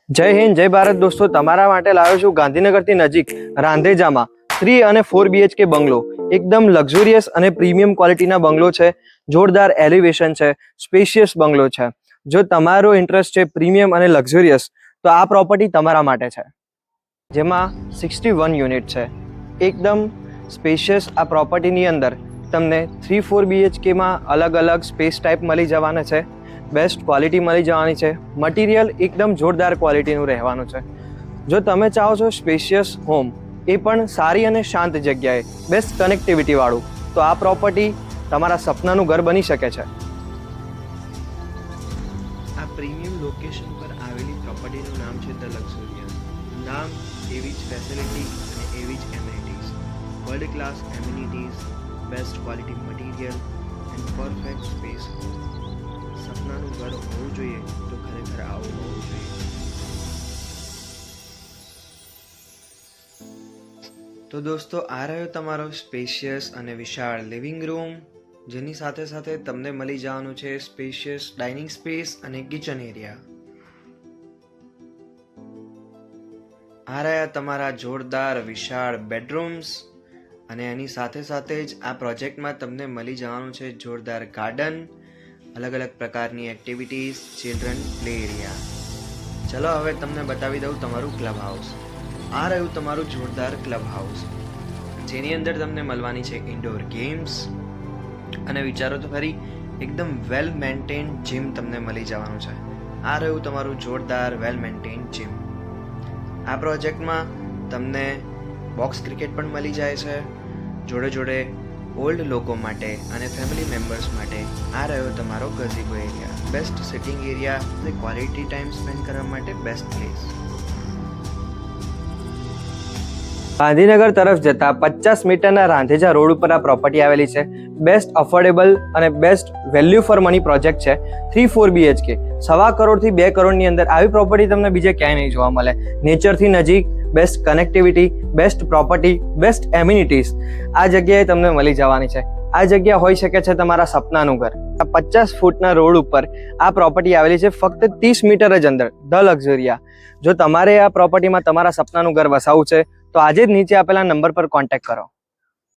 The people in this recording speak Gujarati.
જય હિન્દ, જય ભારત દોસ્તો. તમારા માટે લાવ્યો છું ગાંધીનગરથી નજીક રાંધેજામાં 3 અને 4 BHK બંગલો. એકદમ લક્ઝુરિયસ અને પ્રીમિયમ ક્વોલિટીના બંગલો છે. જોરદાર એલિવેશન છે, સ્પેશિયસ બંગલો છે. જો તમારો ઇન્ટરેસ્ટ છે પ્રીમિયમ અને લક્ઝુરિયસ, તો આ પ્રોપર્ટી તમારા માટે છે. જેમાં 61 યુનિટ છે. એકદમ સ્પેશિયસ આ પ્રોપર્ટીની અંદર તમને 3-4 BHKમાં અલગ અલગ સ્પેસ ટાઈપ મળી જવાના છે. બેસ્ટ ક્વોલિટી મળી જવાની છે. મટીરિયલ એકદમ જોરદાર ક્વોલિટીનું રહેવાનું છે. જો તમે ચાહો છો સ્પેશિયસ હોમ, એ પણ સારી અને શાંત જગ્યાએ, બેસ્ટ કનેક્ટિવિટી વાળું, તો આ પ્રોપર્ટી તમારા સપનાનું ઘર બની શકે છે. આ પ્રીમિયમ લોકેશન પર આવેલી પ્રોપર્ટીનું નામ છે ધ લક્ઝુરિયસ. નામ એવી જ ફેસિલિટી અને એવી જ amenities, world class amenities, best quality material and perfect space. સપનાનું ઘર હોવું જોઈએ તો ખરેખર આવું હોવું જોઈએ. તો દોસ્તો, આ રહ્યો તમારો સ્પેશિયસ અને વિશાળ લિવિંગ રૂમ, જેની સાથે સાથે તમને મળી જવાનું છે સ્પેશિયસ ડાઇનિંગ સ્પેસ અને કિચન એરિયા. આ રહ્યા તમારા જોરદાર વિશાળ બેડરૂમ્સ, અને એની સાથે સાથે જ આ પ્રોજેક્ટમાં તમને મળી જવાનું છે જોરદાર ગાર્ડન, અલગ અલગ પ્રકારની એક્ટિવિટીઝ, ચિલ્ડ્રન પ્લે એરિયા. ચલો હવે તમને બતાવી દઉં તમારું ક્લબ હાઉસ. આ રહ્યું તમારું જોરદાર ક્લબ હાઉસ, જેની અંદર તમને મળવાની છે ઇન્ડોર ગેમ્સ, અને વિચારો તો ખરી, એકદમ વેલ મેન્ટેન્ડ જીમ તમને મળી જવાનું છે. આ રહ્યું તમારું જોરદાર વેલ મેન્ટેન્ડ જીમ. આ પ્રોજેક્ટમાં તમને બોક્સ ક્રિકેટ પણ મળી જાય છે. જોડે જોડે ઓલ્ડ લોકો માટે અને ફેમિલી મેમ્બર્સ માટે આ રહ્યો તમારો gazebo area, best sitting area અને ક્વોલિટી ટાઈમ સ્પેન્ડ કરવા માટે બેસ્ટ પ્લેસ. ગાંધીનગર તરફ જતા 50 મીટરના રાંધેજા રોડ ઉપર આ પ્રોપર્ટી આવેલી છે. બેસ્ટ અફોર્ડેબલ અને best value for money project છે. 3-4 BHK 1.25 કરોડથી 2 કરોડની અંદર આવી પ્રોપર્ટી તમને બીજે ક્યાંય નહીં જોવા મળે. નેચરથી નજીક, best connectivity, best property, best amenities આ જગ્યાએ તમને મળી જવાની છે. આ જગ્યા હોઈ શકે છે તમારા સપનાનું ઘર. આ 50 ફૂટના રોડ ઉપર આ પ્રોપર્ટી આવેલી છે, ફક્ત 30 મીટર જ અંદર, ધ લક્ઝુરિયા. જો તમારે આ પ્રોપર્ટીમાં તમારા સપનાનું ઘર વસાવવું છે, તો આજે જ નીચે આપેલા નંબર પર કોન્ટેક્ટ કરો.